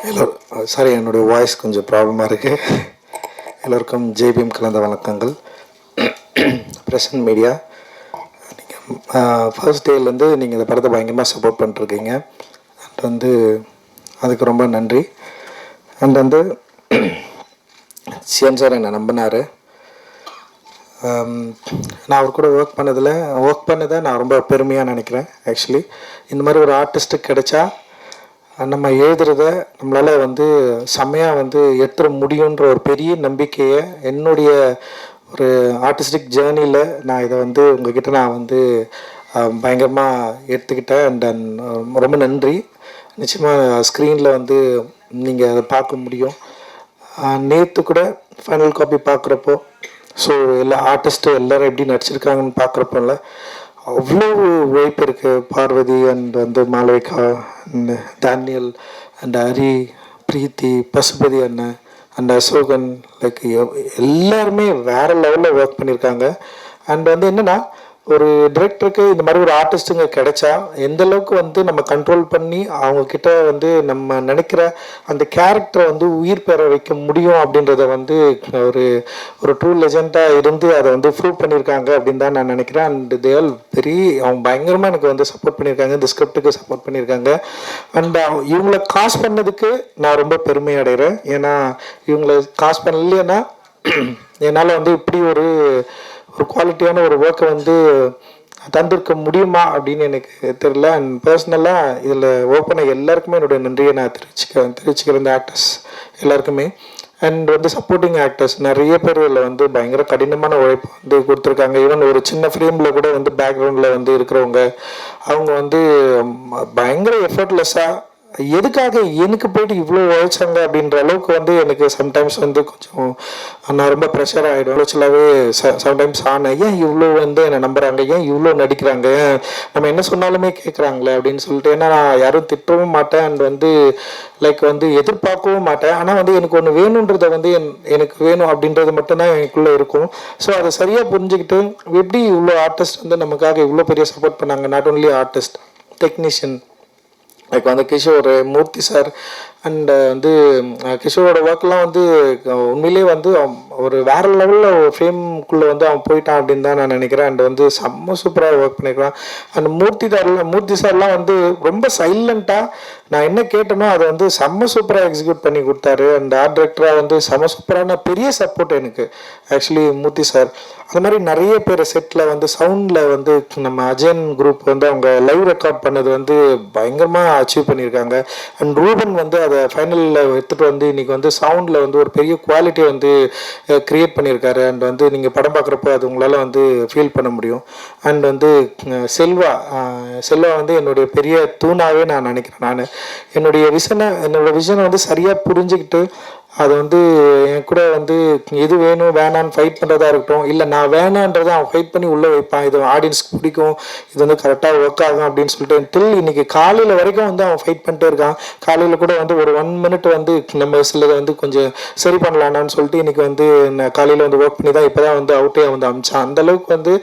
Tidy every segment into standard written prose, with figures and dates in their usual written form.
எல்லோரும் சாரி, என்னுடைய வாய்ஸ் கொஞ்சம் ப்ராப்ளமாக இருக்குது. எல்லோருக்கும் ஜேபிஎம் கலந்த வணக்கங்கள். பிரசன்ட் மீடியா, நீங்கள் ஃபர்ஸ்ட் டேலேருந்து நீங்கள் இந்த படத்தை பயங்கரமாக சப்போர்ட் பண்ணிருக்கீங்க. அண்ட் அதுக்கு ரொம்ப நன்றி. அண்ட் சிஎன் சார் என்னை நம்பினார். நான் அவர் கூட ஒர்க் பண்ணதை நான் ரொம்ப பெருமையாக நினைக்கிறேன். ஆக்சுவலி இந்த மாதிரி ஒரு ஆர்டிஸ்ட்டுக்கு கிடைச்சா நம்ம எழுதுறத நம்மளால் செம்மையாக எடுத்துட முடியுன்ற ஒரு பெரிய நம்பிக்கையை என்னுடைய ஒரு ஆர்டிஸ்டிக் ஜேர்னியில் நான் இதை உங்ககிட்ட நான் பயங்கரமாக எடுத்துக்கிட்டேன். அண்ட் ரொம்ப நன்றி. நிச்சயமாக ஸ்க்ரீனில் நீங்கள் அதை பார்க்க முடியும். நேற்று கூட ஃபைனல் காப்பி பார்க்குறப்போ, ஸோ எல்லா ஆர்டிஸ்ட்டு எல்லோரும் எப்படி நடிச்சிருக்காங்கன்னு பார்க்குறப்போ இல்லை அவ்வளோ உழைப்பு இருக்குது. Parvathy and Malavika and Daniel and Hari, Preethi, Pasupathy அண்ணன் அண்ட் அசோகன், லைக் எல்லாருமே வேறு லெவலில் ஒர்க் பண்ணியிருக்காங்க. அண்ட் என்னென்னா, ஒரு டிரெக்டருக்கு இந்த மாதிரி ஒரு ஆர்டிஸ்ட்டுங்க கிடைச்சா எந்த அளவுக்கு நம்ம கண்ட்ரோல் பண்ணி அவங்கக்கிட்ட நம்ம நினைக்கிற அந்த கேரக்டரை உயிர் பெற வைக்க முடியும் அப்படின்றத ஒரு ட்ரூ லெஜெண்டாக இருந்து அதை ப்ரூவ் பண்ணியிருக்காங்க அப்படின்னு தான் நான் நினைக்கிறேன். அண்ட் தேல் அவங்க பயங்கரமாக எனக்கு சப்போர்ட் பண்ணியிருக்காங்க, இந்த ஸ்கிரிப்டுக்கு சப்போர்ட் பண்ணியிருக்காங்க. அண்ட் இவங்களை காசு பண்ணதுக்கு நான் ரொம்ப பெருமை அடைகிறேன். ஏன்னா இவங்களை காசு பண்ணலைன்னா என்னால் இப்படி ஒரு குவாலிட்டியான ஒரு ஒர்க்கை தந்திருக்க முடியுமா அப்படின்னு எனக்கு தெரியல. அண்ட் பர்சனலாக இதில் ஒர்க் பண்ண எல்லாருக்குமே என்னுடைய நன்றியை நான் தெரிவிச்சுக்கிறேன் இந்த ஆக்டர்ஸ் எல்லாருக்குமே. அண்ட் சப்போர்ட்டிங் ஆக்டர்ஸ் நிறைய பேர் இதில் பயங்கர கடினமான உழைப்பு கொடுத்துருக்காங்க. ஈவன் ஒரு சின்ன ஃப்ரேமில் கூட பேக்ரவுண்டில் இருக்கிறவங்க அவங்க பயங்கர எஃபர்ட்லெஸ்ஸாக எதுக்காக எனக்கு போயிட்டு இவ்வளோ உழைச்சாங்க அப்படின்ற அளவுக்கு எனக்கு சம்டைம்ஸ் கொஞ்சம் நான் ரொம்ப ப்ரெஷர் ஆகிடும். உழைச்சலாவே சம்டைம்ஸ் ஆனேன். ஏன் இவ்வளோ என்னை நம்புகிறாங்க, ஏன் இவ்வளோ நடிக்கிறாங்க, நம்ம என்ன சொன்னாலுமே கேட்குறாங்களே அப்படின்னு சொல்லிட்டு. ஏன்னா நான் யாரும் திட்டவும் மாட்டேன் அண்ட் லைக் எதிர்பார்க்கவும் மாட்டேன். ஆனால் எனக்கு ஒன்று வேணுன்றதை எனக்கு வேணும் அப்படின்றது மட்டும்தான் எனக்குள்ளே இருக்கும். ஸோ அதை சரியாக புரிஞ்சுக்கிட்டு எப்படி இவ்வளோ ஆர்டிஸ்ட் நமக்காக இவ்வளோ பெரிய சப்போர்ட் பண்ணாங்க. Not only artist, technician like Kishore, Murthy sir and கிஷோரோட ஒர்க்லாம் உண்மையிலே ஒரு வேறு லெவலில் ஒரு ஃப்ரேம்குள்ளே அவன் போயிட்டான் அப்படின்னு தான் நான் நினைக்கிறேன். அண்ட் செம்ம சூப்பராக ஒர்க் பண்ணியிருக்கான். அண்ட் மூர்த்தி சார்லாம் ரொம்ப சைலண்ட்டாக நான் என்ன கேட்டேனோ அதை செம்ம சூப்பராக எக்ஸிக்யூட் பண்ணி கொடுத்தாரு. அண்ட் ஆர்ட் டைரக்டராக செம்ம சூப்பரான பெரிய சப்போர்ட் எனக்கு ஆக்சுவலி மூர்த்தி சார். அது மாதிரி நிறைய பேர் செட்டில் சவுண்டில் நம்ம அஜயன் குரூப் அவங்க லைவ் ரெக்கார்ட் பண்ணது பயங்கரமாக அச்சீவ் பண்ணியிருக்காங்க. அண்ட் ரூபன் அதை ஃபைனலில் எடுத்துகிட்டு இன்றைக்கி சவுண்டில் ஒரு பெரிய குவாலிட்டியை க்ரியேட் பண்ணியிருக்காரு. அண்ட் நீங்கள் படம் பார்க்குறப்போ அது உங்களால் ஃபீல் பண்ண முடியும். அண்ட் செல்வா என்னுடைய பெரிய தூணாகவே நான் நினைக்கிறேன். என்னோட விஷனை சரியாக புரிஞ்சுக்கிட்டு அது என் கூட எது வேணும் வேணான்னு ஃபைட் பண்ணுறதா இருக்கட்டும், இல்லை நான் வேணான்றதை அவன் ஃபைட் பண்ணி உள்ளே வைப்பான். இது ஆடியன்ஸ்க்கு பிடிக்கும், இது கரெக்டாக ஒர்க் ஆகும் அப்படின்னு சொல்லிட்டு டில் இன்னைக்கு காலையில் வரைக்கும் அவன் ஃபைட் பண்ணிட்டே இருக்கான். காலையில் கூட ஒரு 1 மினிட் நம்ம சிலதை கொஞ்சம் சரி பண்ணலான்னு சொல்லிட்டு இன்னைக்கு நான் காலையில் ஒர்க் பண்ணி தான் இப்போ தான் அவுட்டே அமிச்சான். அந்தளவுக்கு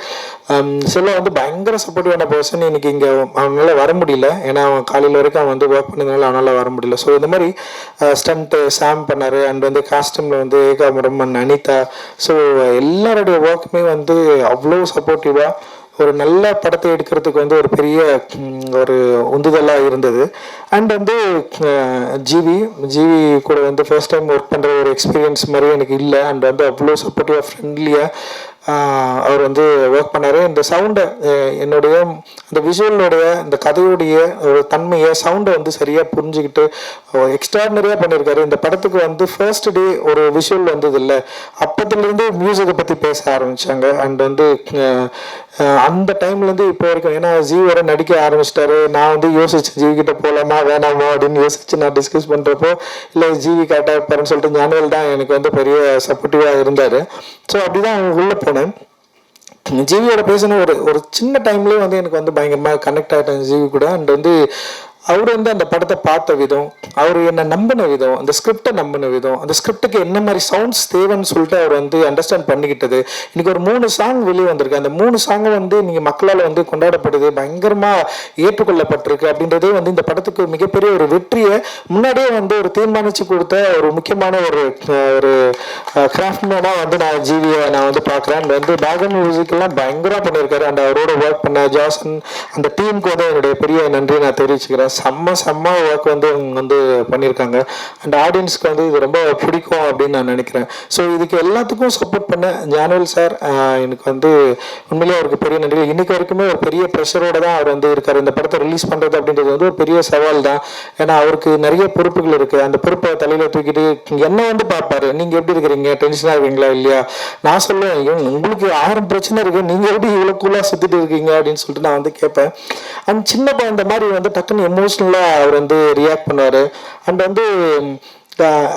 சில பயங்கர சப்போர்ட்டிவான பர்சன். இன்னைக்கு இங்கே அவனால் வர முடியல, ஏன்னா அவன் காலையில் வரைக்கும் அவன் ஒர்க் பண்ணதுனால அவனால் வர முடியல. ஸோ இந்த மாதிரி ஸ்டண்ட்டு சாம் பண்ணார். அண்ட் காஸ்டியூமில் ஏகாம்பரம், அனிதா, ஸோ எல்லாருடைய ஒர்க்குமே அவ்வளோ சப்போர்ட்டிவாக ஒரு நல்ல படத்தை எடுக்கிறதுக்கு ஒரு பெரிய ஒரு உந்துதலாக இருந்தது. அண்ட் ஜிவி கூட ஃபர்ஸ்ட் டைம் ஒர்க் பண்ணுற ஒரு எக்ஸ்பீரியன்ஸ் மாதிரி எனக்கு இல்லை. அண்ட் அவ்வளோ சப்போர்ட்டிவாக ஃப்ரெண்ட்லியாக அவர் ஒர்க் பண்ணார். இந்த சவுண்டை என்னுடைய அந்த விஷுவலோடைய இந்த கதையுடைய ஒரு தன்மையை சவுண்டை சரியாக புரிஞ்சுக்கிட்டு எக்ஸ்ட்ராடினரியாக பண்ணியிருக்காரு. இந்த படத்துக்கு ஃபர்ஸ்ட் டே ஒரு விஷுவல் இல்லை, அப்போதுலேருந்து மியூசிக்கை பற்றி பேச ஆரம்பித்தாங்க. அண்ட் அந்த டைம்லேருந்து இப்போ வரைக்கும், ஏன்னா ஜீவி வர நடிக்க ஆரம்பிச்சிட்டாரு. நான் யோசிச்சு ஜீவிக்கிட்ட போகலாமா வேணாமா அப்படின்னு யோசிச்சு நான் டிஸ்கஸ் பண்ணுறப்போ, இல்லை ஜீவி கரெக்டாக இருப்பாருன்னு சொல்லிட்டு ஞானவேல் தான் எனக்கு பெரிய சப்போர்ட்டிவாக இருந்தார். ஸோ அப்படி தான் அவங்க உள்ளே போனேன். ஜீவியோட பேசின ஒரு சின்ன டைம்லேயே எனக்கு பயங்கரமாக கனெக்ட் ஆகிட்டேன் ஜீவி கூட. அண்ட் அவர் அந்த படத்தை பார்த்த விதம், அவர் என்னை நம்பின விதம், அந்த ஸ்கிரிப்டை நம்பின விதம், அந்த ஸ்கிரிப்டுக்கு என்ன மாதிரி சவுண்ட்ஸ் தேவைன்னு சொல்லிட்டு அவர் வந்து அண்டர்ஸ்டாண்ட் பண்ணிக்கிட்டது. இன்னைக்கு ஒரு 3 சாங் வெளியே வந்திருக்கு. அந்த 3 சாங்கும் வந்து நீங்கள் மக்களால் வந்து கொண்டாடப்படுது, பயங்கரமாக ஏற்றுக்கொள்ளப்பட்டிருக்கு. அப்படின்றதே வந்து இந்த படத்துக்கு மிகப்பெரிய ஒரு வெற்றியை முன்னாடியே வந்து ஒரு தீர்மானித்து கொடுத்த ஒரு முக்கியமான ஒரு கிராஃப்ட்மேனாக வந்து நான் ஜிவியை நான் வந்து பார்க்குறேன். அண்ட் வந்து பேக்ரவுண்ட் மியூசிக்கெல்லாம் பயங்கரமாக பண்ணியிருக்காரு. அண்ட் அவரோட ஒர்க் பண்ண ஜாசன் அந்த டீமுக்கு வந்து என்னுடைய பெரிய நன்றி நான் தெரிவிச்சுக்கிறேன். செம்ம ஒர்க் வந்து அவங்க வந்து பண்ணியிருக்காங்க. அண்ட் ஆடியன்ஸ்க்கு வந்து இது ரொம்ப பிடிக்கும் அப்படின்னு நான் நினைக்கிறேன். ஸோ இதுக்கு எல்லாத்துக்கும் சப்போர்ட் பண்ண ஞானவேல் சார் எனக்கு வந்து உண்மையிலேயே அவருக்கு பெரிய நன்றி. இன்னைக்கு வரைக்குமே ஒரு பெரிய ப்ரெஷரோட தான் அவர் வந்து இருக்கார். இந்த படத்தை ரிலீஸ் பண்ணுறது அப்படின்றது வந்து ஒரு பெரிய சவால் தான். ஏன்னா அவருக்கு நிறைய பொறுப்புகள் இருக்குது. அந்த பொறுப்பை தலையில் தூக்கிட்டு என்ன வந்து பார்ப்பாரு, நீங்கள் எப்படி இருக்கிறீங்க, டென்ஷனாக இருக்கீங்களா இல்லையா. நான் சொல்லுவேன், உங்களுக்கு 1000 பிரச்சனை இருக்குது, நீங்கள் எப்படி இவ்வளோ கூலாக சுற்றிட்டு இருக்கீங்க அப்படின்னு சொல்லிட்டு நான் வந்து கேட்பேன். அண்ட் சின்ன குழந்தை மாதிரி வந்து டக்குன்னு எமோஷ்னலாக அவர் வந்து ரியாக்ட் பண்ணுவார். அண்ட் வந்து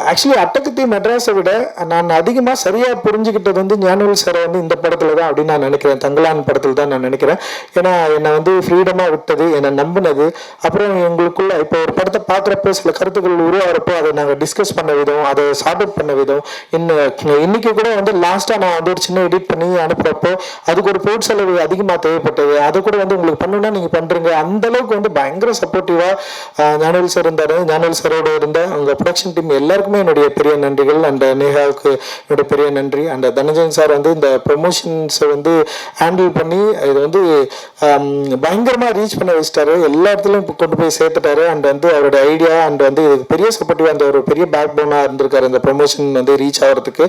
ஆக்சுவலி அட்டகத்தி மெட்ராஸை விட நான் அதிகமாக சரியாக புரிஞ்சுக்கிட்டது வந்து ஞானவேல் சாரை வந்து இந்த படத்தில் தான் அப்படின்னு நான் நினைக்கிறேன். தங்கலான் படத்தில் தான் நான் நினைக்கிறேன். ஏன்னா என்னை வந்து ஃப்ரீடமாக விட்டது, என்னை நம்பினது, அப்புறம் எங்களுக்குள்ள இப்போ ஒரு படத்தை பார்க்குறப்போ சில கருத்துக்கள் உருவாகிறப்போ அதை நாங்கள் டிஸ்கஸ் பண்ண விதம், அதை சார்ட் அவுட் பண்ண விதம், இன்னைக்கு கூட வந்து லாஸ்ட்டாக நான் வந்து ஒரு சின்ன எடிட் பண்ணி அனுப்புகிறப்போ அதுக்கு ஒரு பொருட் செலவு அதிகமாக தேவைப்பட்டது. அதை கூட வந்து உங்களுக்கு பண்ணணுன்னா நீங்கள் பண்ணுறீங்க. அந்தளவுக்கு வந்து பயங்கர சப்போர்ட்டிவாக ஞானவேல் சார் இருந்தார். ஞானவேல் சாரோட இருந்த அவங்க ப்ரொடக்ஷன் டீம் எல்லாருக்குமே என்னுடைய பெரிய நன்றிகள். அந்த நேஹாவுக்கு என்னுடைய பெரிய நன்றி. அந்த தனஞ்சயன் சார் வந்து இந்த ப்ரொமோஷன்ஸை வந்து ஹேண்டில் பண்ணி இது வந்து பயங்கரமாக ரீச் பண்ண வச்சிட்டாரு. எல்லா இடத்துலையும் கொண்டு போய் சேர்த்துட்டாரு. அண்ட் வந்து அவரோட ஐடியா அண்ட் வந்து பெரிய சப்போர்ட்டிவாக அந்த ஒரு பெரிய பேக் போனாக இருந்திருக்காரு இந்த ப்ரொமோஷன் வந்து ரீச் ஆகிறதுக்கு.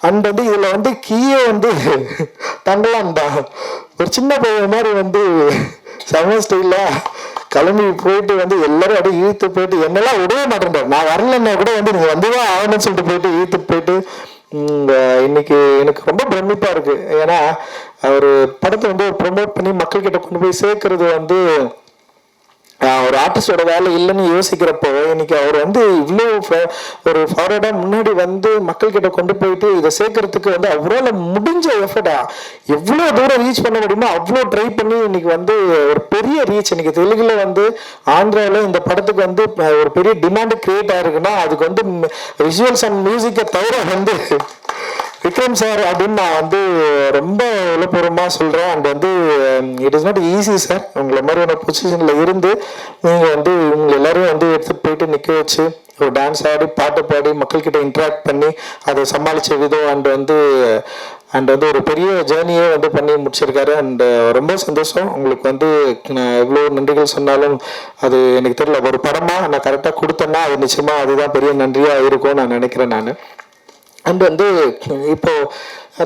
அண்ட் வந்து இதில் வந்து கீழே வந்து தங்கலாம் தான் ஒரு சின்ன பையன் மாதிரி வந்து செம ஸ்டைலாக கிளம்பி போயிட்டு வந்து எல்லாரும் அப்படியே இழுத்து போயிட்டு என்னெல்லாம் விடவே மாட்டேன்றார். நான் வரலன்னா கூட வந்து நீங்கள் வந்துதான் ஆகணும்னு சொல்லிட்டு போயிட்டு இழுத்துட்டு போயிட்டு இன்னைக்கு எனக்கு ரொம்ப பிரமிப்பாக இருக்குது. ஏன்னா அவர் படத்தை வந்து ப்ரொமோட் பண்ணி மக்கள்கிட்ட கொண்டு போய் சேர்க்கறது வந்து ஒரு ஆர்டிஸ்டோட வேலை இல்லைன்னு யோசிக்கிறப்போ இன்னைக்கு அவர் வந்து இவ்வளோ ஒரு ஃபார்வர்டாக முன்னாடி வந்து மக்கள்கிட்ட கொண்டு போயிட்டு இதை சேர்க்கறதுக்கு வந்து அவரால் முடிஞ்ச எஃபர்டா எவ்வளோ தூரம் ரீச் பண்ண முடியுமோ அவ்வளோ ட்ரை பண்ணி இன்னைக்கு வந்து ஒரு பெரிய ரீச். இன்னைக்கு தெலுங்குல வந்து ஆந்திராவில் இந்த படத்துக்கு வந்து ஒரு பெரிய டிமாண்டு கிரியேட் ஆயிருக்குன்னா அதுக்கு வந்து விஷுவல்ஸ் அண்ட் மியூசிக்கை தவிர வந்து விக்ரம் சார் அப்படின்னு நான் வந்து ரொம்ப உளப்பூர்வமாக சொல்கிறேன். அண்ட் வந்து it is not easy sir. உங்களை மாதிரியான பொசிஷனில் இருந்து நீங்கள் வந்து உங்களை எல்லோரும் வந்து எடுத்துகிட்டு போயிட்டு நிற்க வச்சு ஒரு டான்ஸ் ஆடி பாட்டு பாடி மக்கள்கிட்ட இன்ட்ராக்ட் பண்ணி அதை சமாளித்த விதம் அண்ட் வந்து ஒரு பெரிய ஜேர்னியே வந்து பண்ணி முடிச்சிருக்காரு. அண்ட் ரொம்ப சந்தோஷம். உங்களுக்கு வந்து நான் எவ்வளோ நன்றிகள் சொன்னாலும் அது எனக்கு தெரியல. ஒரு படமாக நான் கரெக்டாக கொடுத்தேன்னா அது நிச்சயமாக அதுதான் பெரிய நன்றியாக இருக்கும் நான் நினைக்கிறேன் நான். அண்ட் வந்து இப்போது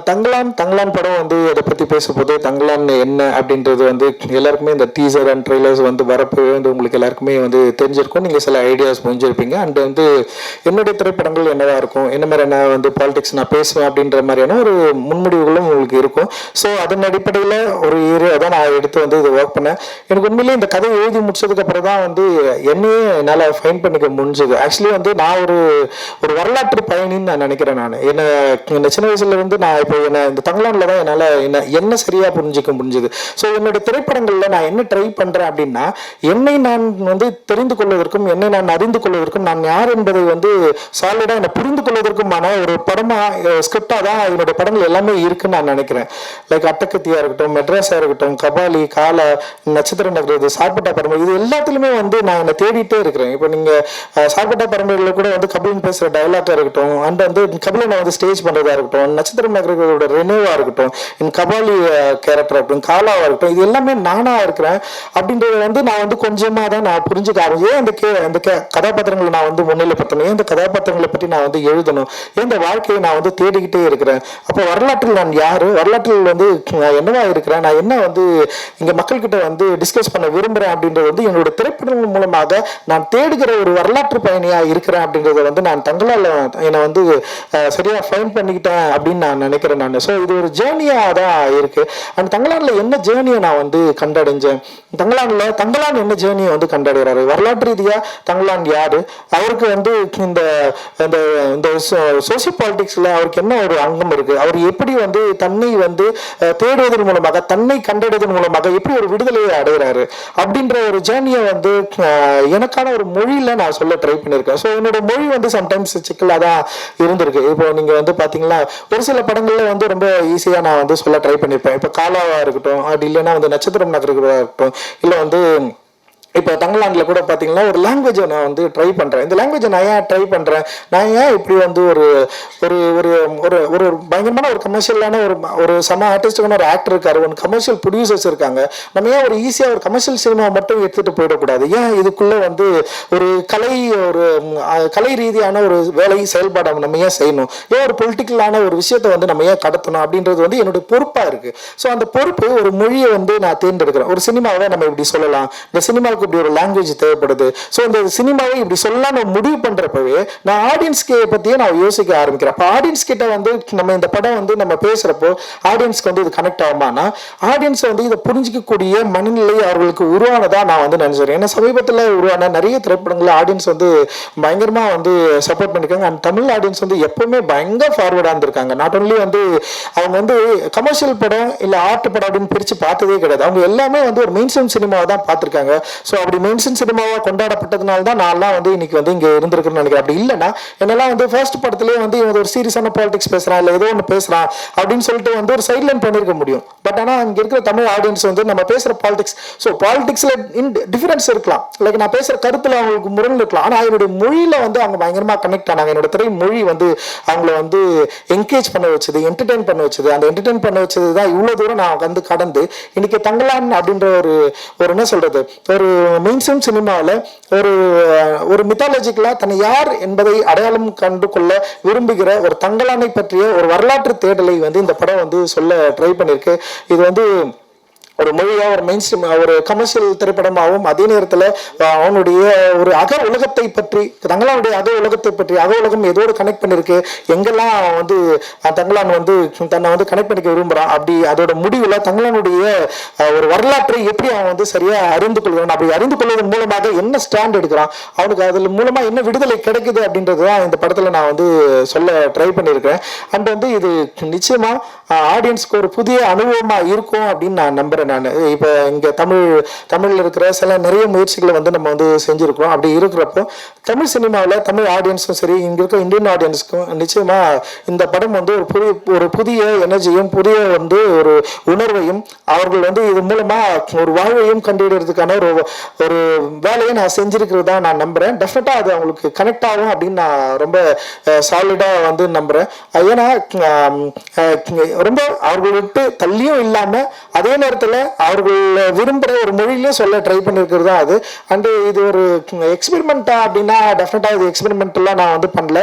தங்கலான் படம் வந்து அதை பற்றி பேசும்போது தங்கலான் என்ன அப்படின்றது வந்து எல்லாருக்குமே இந்த டீசர் அண்ட் ட்ரெய்லர்ஸ் வந்து வரப்போவே வந்து உங்களுக்கு எல்லாருக்குமே வந்து தெரிஞ்சிருக்கும். நீங்கள் சில ஐடியாஸ் புரிஞ்சிருப்பீங்க. அண்ட் வந்து என்னுடைய திரைப்படங்கள் என்னவாக இருக்கும், என்ன மாதிரியான வந்து பாலிடிக்ஸ் நான் பேசுவேன் அப்படின்ற மாதிரியான ஒரு முன்முடிவுகளும் உங்களுக்கு இருக்கும். ஸோ அதன் அடிப்படையில் ஒரு ஏரியா தான் நான் எடுத்து வந்து இது ஒர்க் பண்ணேன். எனக்கு உண்மையிலேயே இந்த கதை எழுதி முடிச்சதுக்கப்புறம் தான் வந்து என்னையே என்னால் ஃபைன் பண்ணிக்க முடிஞ்சது. ஆக்சுவலி வந்து நான் ஒரு வரலாற்று பயணின்னு நான் நினைக்கிறேன். நான் என்ன சின்ன வயசுலேருந்து நான் இப்போ இந்த தங்கலான்ல தான் என்னால் என்ன சரியாக புரிஞ்சிக்க முடிஞ்சது. ஸோ என்னுடைய திரைப்படங்களில் நான் என்ன ட்ரை பண்ணுறேன் அப்படின்னா என்னை நான் வந்து தெரிந்து கொள்வதற்கும் என்னை நான் அறிந்து கொள்வதற்கும் நான் யார் என்பதை வந்து சாலிடாக என்னை புரிந்து கொள்வதற்குமான ஒரு படமாக ஸ்கிரிப்டாக தான் என்னுடைய படங்கள் எல்லாமே இருக்குன்னு நான் நினைக்கிறேன். லைக் அட்டகத்தியாக இருக்கட்டும், மெட்ராஸாக இருக்கட்டும், கபாலி, காலா, நட்சத்திர நகர், சார்பட்டா பரம்பரை, இது எல்லாத்துலேயுமே வந்து நான் என்னை தேடிட்டே இருக்கிறேன். இப்போ நீங்கள் சார்பட்டா பரம்பரையில் கூட வந்து கபிலன் பேசுகிற டயலாக்காக இருக்கட்டும், அண்ட் வந்து கபிலனை வந்து ஸ்டேஜ் பண்ணுறதா இருக்கட்டும், நட்சத்திர நகரோட ரெனோவா இருக்கட்டும், என் கபாலி கேரக்டர் இருக்கட்டும், காலாவா இருக்கட்டும், இது எல்லாமே நானா இருக்கிறேன் அப்படின்றது வந்து நான் வந்து கொஞ்சமாக தான் நான் புரிஞ்சுக்க ஆரம்பிச்சேன். அந்த கதாபாத்திரங்களை நான் வந்து முன்னிலைப்படுத்தணும், இந்த கதாபாத்திரங்களை பற்றி நான் வந்து எழுதணும், இந்த வாழ்க்கையை நான் வந்து தேடிக்கிட்டே இருக்கிறேன். அப்போ வரலாற்றில் நான் யார், வரலாற்றில் வந்து என்னவா இருக்கிறேன், நான் என்ன வந்து இங்கே மக்கள்கிட்ட வந்து டிஸ்கஸ் பண்ண விரும்புகிறேன் அப்படின்றது வந்து என்னோட திரைப்படங்கள் மூலமாக நான் தேடுகிற ஒரு வரலாற்று பயணியாக இருக்கிறேன் அப்படின்றத வந்து நான் தங்களால் என்னை வந்து சரியாக ஃபைன் பண்ணிக்கிட்டேன் அப்படின்னு நான் நினைக்கிறேன். நினைக்கிறேன் நான். ஸோ இது ஒரு ஜேர்னியாக தான் இருக்குது. அண்ட் தங்கலானில் என்ன ஜேர்னியை நான் வந்து கண்டடைஞ்சேன், தங்கலான் என்ன ஜேர்னியை வந்து கண்டடைகிறாரு, வரலாற்று ரீதியாக தங்கலான் யார், அவருக்கு வந்து இந்த இந்த சோசியல் பாலிடிக்ஸில் அவருக்கு என்ன ஒரு அங்கம் இருக்குது, அவர் எப்படி வந்து தன்னை வந்து தேடுவதன் மூலமாக, தன்னை கண்டடைவதன் மூலமாக எப்படி ஒரு விடுதலையை அடைகிறாரு அப்படின்ற ஒரு ஜேர்னியை வந்து எனக்கான ஒரு மொழியில் நான் சொல்ல ட்ரை பண்ணியிருக்கேன். ஸோ என்னோட மொழி வந்து சம்டைம்ஸ் சிக்கலாக தான் இருந்திருக்கு. இப்போ நீங்கள் வந்து பார்த்தீங்கன்னா ஒரு சில படங்களில் வந்து ரொம்ப ஈஸியாக நான் வந்து சொல்ல ட்ரை பண்ணியிருப்பேன். இப்போ காலாவாக இருக்கட்டும், அப்படி இல்லைன்னா வந்து நட்சத்திரம் நகர்களாக இருக்கட்டும், இல்லை வந்து இப்போ தங்கலாண்டில் கூட பார்த்தீங்கன்னா ஒரு லாங்குவேஜை நான் வந்து ட்ரை பண்ணுறேன். இந்த லாங்குவேஜை நான் ஏன் ட்ரை பண்ணுறேன், நான் ஏன் இப்படி வந்து ஒரு ஒரு ஒரு ஒரு ஒரு பயங்கரமான ஒரு கமர்ஷியலான ஒரு செம ஆர்டிஸ்டுக்கான ஒரு ஆக்டர் இருக்காரு, ஒரு கமர்ஷியல் ப்ரொடியூசர்ஸ் இருக்காங்க, நம்ம ஏன் ஒரு ஈஸியாக ஒரு கமர்ஷியல் சினிமா மட்டும் எடுத்துகிட்டு போயிடக்கூடாது, ஏன் இதுக்குள்ளே வந்து ஒரு கலை ரீதியான ஒரு வேலை செயல்பாடை நம்ம ஏன் செய்யணும், ஏன் ஒரு பொலிட்டிக்கலான ஒரு விஷயத்தை வந்து நம்ம ஏன் கடத்தணும் அப்படின்றது வந்து என்னுடைய பொறுப்பாக இருக்குது. ஸோ அந்த பொறுப்பு ஒரு மொழியை வந்து நான் தேர்ந்தெடுக்கிறேன். ஒரு சினிமாவை நம்ம இப்படி சொல்லலாம், இந்த சினிமாவுக்கு இப்படி ஒரு லாங்குவேஜ் தேவைப்படுது, ஸோ இந்த சினிமாவை இப்படி சொல்லலாம் நான் முடிவு பண்றப்பவே நான் ஆடியன்ஸ்க்கு பத்தியே நான் யோசிக்க ஆரம்பிக்கிறேன். அப்போ ஆடியன்ஸ் கிட்ட வந்து நம்ம இந்த படம் வந்து நம்ம பேசுறப்போ ஆடியன்ஸ்க்கு வந்து இது கனெக்ட் ஆகுமானா, ஆடியன்ஸ் வந்து இதை புரிஞ்சிக்கக்கூடிய மனநிலை அவர்களுக்கு உருவானதா நான் வந்து நினைச்சிருக்கேன். ஏன்னா சமீபத்தில் உருவான நிறைய திரைப்படங்கள் ஆடியன்ஸ் வந்து பயங்கரமா வந்து சப்போர்ட் பண்ணிருக்காங்க. அந்த தமிழ் ஆடியன்ஸ் வந்து எப்பவுமே பயங்கர ஃபார்வர்டா இருந்திருக்காங்க. நாட் ஒன்லி வந்து அவங்க வந்து கமர்ஷியல் படம் இல்ல ஆர்ட் படம் அப்படின்னு பிரிச்சு பார்த்ததே கிடையாது. அவங்க எல்லாமே வந்து ஒரு மெயின் ஸ்ட்ரீம் சினிமாவை தான் பார்த்திருக்காங்க. ஸோ அப்படி மென்ஷன் சினிமாவாக கொண்டாடப்பட்டதுனால தான் நான்லாம் வந்து இன்னைக்கு வந்து இங்கே இருந்திருக்குன்னு நினைக்கிறேன். அப்படி இல்லைன்னா என்னெல்லாம் வந்து ஃபர்ஸ்ட் படத்துலேயே வந்து இவங்க ஒரு சீரியஸான பாலிடிக்ஸ் பேசுகிறான் இல்லை ஏதோ ஒன்று பேசுகிறான் அப்படின்னு சொல்லிட்டு வந்து ஒரு சைட்லைன் பண்ணியிருக்க முடியும். பட் ஆனால் இங்கே இருக்கிற தமிழ் ஆடியன்ஸ் வந்து நம்ம பேசுகிற பாலிடிக்ஸ், ஸோ பாலிடிக்ஸில் டிஃபரன்ஸ் இருக்கலாம், லைக் நான் பேசுகிற கருத்தில் அவங்களுக்கு முரண் இருக்கலாம், ஆனால் என்னுடைய மொழியில் வந்து அவங்க பயங்கரமாக கனெக்ட் ஆனாங்க. என்னோட திரை மொழி வந்து அவங்கள வந்து என்கரேஜ் பண்ண வச்சது, என்டர்டெயின் பண்ண வச்சது. அந்த என்டர்டெயின் பண்ண வச்சது தான் இவ்வளோ தூரம் நான் வந்து கடந்து இன்னைக்கு தங்கலான் அப்படின்ற ஒரு என்ன சொல்றது, ஒரு மெயின் ஸ்ட்ரீம் சினிமாவில் ஒரு மித்தாலஜிக்கலா தன்னை யார் என்பதை அடையாளம் கண்டு கொள்ள விரும்புகிற ஒரு தங்கலானை பற்றிய ஒரு வரலாற்று தேடலை வந்து இந்த படம் வந்து சொல்ல ட்ரை பண்ணிருக்கு. இது வந்து ஒரு மொழியாக ஒரு மெயின் ஸ்ட்ரீம் ஒரு கமர்ஷியல் திரைப்படமாகவும் அதே நேரத்தில் அவனுடைய ஒரு அக உலகத்தை பற்றி, தங்கலானுடைய அக உலகத்தை பற்றி, அக உலகம் எதோடு கனெக்ட் பண்ணியிருக்கு, எங்கெல்லாம் வந்து தங்கலான் வந்து தன்னை வந்து கனெக்ட் பண்ணிக்க விரும்புகிறான், அப்படி அதோட முடிவில் தங்கலானுடைய ஒரு வரலாற்றை எப்படி அவன் வந்து சரியாக அறிந்து கொள்கிறான், அப்படி அறிந்து கொள்வதன் மூலமாக என்ன ஸ்டாண்ட் எடுக்கிறான், அவனுக்கு அதில் மூலமாக என்ன விடுதலை கிடைக்குது அப்படின்றது தான் இந்த படத்தில் நான் வந்து சொல்ல ட்ரை பண்ணியிருக்கிறேன். அண்ட் வந்து இது நிச்சயமாக ஆடியன்ஸ்க்கு ஒரு புதிய அனுபவமாக இருக்கும் அப்படின்னு நான் நம்புகிறேன். நான் இப்போ இங்கே தமிழில் இருக்கிற சில நிறைய முயற்சிகளை வந்து நம்ம வந்து செஞ்சுருக்கிறோம். அப்படி இருக்கிறப்போ தமிழ் சினிமாவில் தமிழ் ஆடியன்ஸும் சரி, இங்கே இருக்க இந்தியன் ஆடியன்ஸுக்கும் நிச்சயமாக இந்த படம் வந்து ஒரு புதிய எனர்ஜியும் புதிய வந்து ஒரு உணர்வையும் அவர்கள் வந்து இது மூலமாக ஒரு வாழ்வையும் கண்டுபிடிக்கிறதுக்கான ஒரு வேலையை நான் செஞ்சிருக்கிறதா நான் நம்புகிறேன். டெஃபினட்டாக அது அவங்களுக்கு கனெக்ட் ஆகும் அப்படின்னு நான் ரொம்ப சாலிடாக வந்து நம்புகிறேன். ஏன்னா ரொம்ப அவர்களுக்கு தள்ளியும் இல்லாமல் அதே நேரத்தில் அவர்கள் விரும்புகிற ஒரு மொழியிலே சொல்ல ட்ரை பண்ணியிருக்கிறது தான் அது. அண்டு இது ஒரு எக்ஸ்பெரிமெண்ட்டா அப்படின்னா டெஃபினட்டாக இது எக்ஸ்பெரிமெண்ட்லாம் நான் வந்து பண்ணல.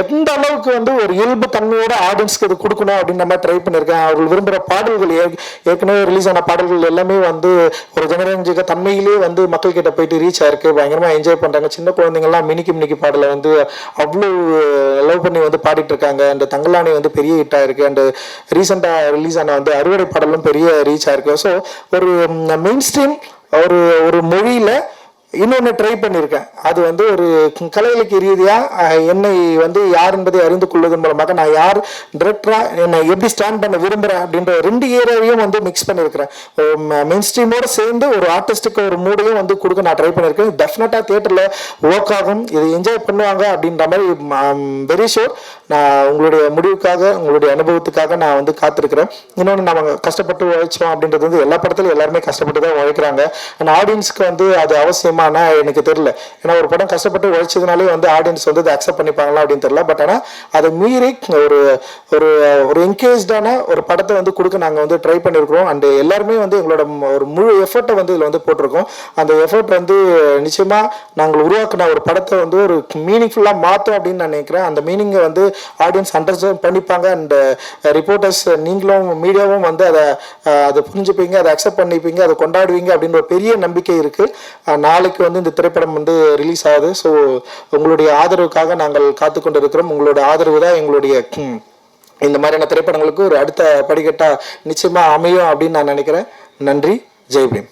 எந்த அளவுக்கு வந்து ஒரு இயல்பு தன்மையோட ஆடியன்ஸ்க்கு இது கொடுக்கணும் அப்படின்னு நம்ம ட்ரை பண்ணியிருக்கேன். அவர்கள் விரும்புகிற பாடல்கள் ஏற்கனவே ரிலீஸ் ஆன பாடல்கள் எல்லாமே வந்து ஒரு ஜனரஞ்சக தன்மையிலே வந்து மக்கள் கிட்ட போயிட்டு ரீச் ஆயிருக்கு, பயங்கரமாக என்ஜாய் பண்ணுறாங்க. சின்ன குழந்தைங்கள்லாம் மினிக்கு பாடலை வந்து அவ்வளோ லவ் பண்ணி வந்து பாடிட்டு இருக்காங்க. அந்த தங்கலானி வந்து பெரிய ஹிட் ஆயிருக்கு. அண்ட் ரீசெண்டாக ரிலீஸ் ஆன வந்து அறுவடை பாடலும் பெரிய ரீச் ஆயிருக்கு. ஸோ ஒரு மெயின் ஸ்ட்ரீம் ஒரு மொழியில் இன்னொன்று ட்ரை பண்ணியிருக்கேன். அது வந்து ஒரு கலை இலக்கிய ரீதியாக என்னை வந்து யார் என்பதை அறிந்து கொள்வதன் மூலமாக நான் யார் டிரெக்டராக என்னை எப்படி ஸ்டாண்ட் பண்ண விரும்புகிறேன் அப்படின்ற ரெண்டு ஏரியாவையும் வந்து மிக்ஸ் பண்ணியிருக்கிறேன். மெயின் ஸ்ட்ரீமோடு சேர்ந்து ஒரு ஆர்டிஸ்டுக்கு ஒரு மூடையும் வந்து கொடுக்க நான் ட்ரை பண்ணியிருக்கேன். டெஃபினட்டாக தியேட்டரில் ஒர்க் ஆகும், இதை என்ஜாய் பண்ணுவாங்க அப்படின்ற மாதிரி வெரி ஷூர். நான் உங்களுடைய முடிவுக்காக, உங்களுடைய அனுபவத்துக்காக நான் வந்து காத்திருக்கிறேன். இன்னொன்று நம்ம கஷ்டப்பட்டு உழைச்சோம் அப்படின்றது வந்து எல்லா படத்துலையும் எல்லாருமே கஷ்டப்பட்டு தான் உழைக்கிறாங்க. அண்ட் ஆடியன்ஸ்க்கு வந்து அது அவசியம் எனக்கு தெரியல. ஏன்னா ஒரு படம் கஷ்டப்பட்டு உழைச்சதுனாலே வந்து ஆடியன்ஸ் வந்து அதை அக்செப்ட் பண்ணிப்பாங்களா அப்படின்னு தெரியல. பட் ஆனால் அதை மீறி ஒரு என்கேஜான ஒரு படத்தை வந்து கொடுக்க நாங்கள் வந்து ட்ரை பண்ணியிருக்கிறோம். அண்ட் எல்லாருமே வந்து எங்களோட ஒரு முழு எஃபர்ட்டை வந்து இதில் வந்து போட்டிருக்கோம். அந்த எஃபர்ட் வந்து நிச்சயமாக நாங்கள் உருவாக்கின ஒரு படத்தை வந்து ஒரு மீனிங்ஃபுல்லாக மாற்றோம் அப்படின்னு நான் நினைக்கிறேன். அந்த மீனிங்கை வந்து ஆடியன்ஸ் அண்டர்ஸ்டாண்ட் பண்ணிப்பாங்க. அண்ட் ரிப்போர்ட்டர்ஸ் நீங்களும் மீடியாவும் வந்து அதை புரிஞ்சுப்பீங்க, அதை அக்செப்ட் பண்ணிப்பீங்க, அதை கொண்டாடுவீங்க அப்படின்னு ஒரு பெரிய நம்பிக்கை இருக்குது. நாளைக்கு வந்து இந்த திரைப்படம் வந்து ரிலீஸ் ஆகுது. ஸோ உங்களுடைய ஆதரவுக்காக நாங்கள் காத்து கொண்டு இருக்கிறோம். உங்களுடைய ஆதரவு தான் எங்களுடைய இந்த மாதிரியான திரைப்படங்களுக்கு ஒரு அடுத்த படிக்கட்டாக நிச்சயமாக அமையும் அப்படின்னு நான் நினைக்கிறேன். நன்றி. ஜெய் பீம்.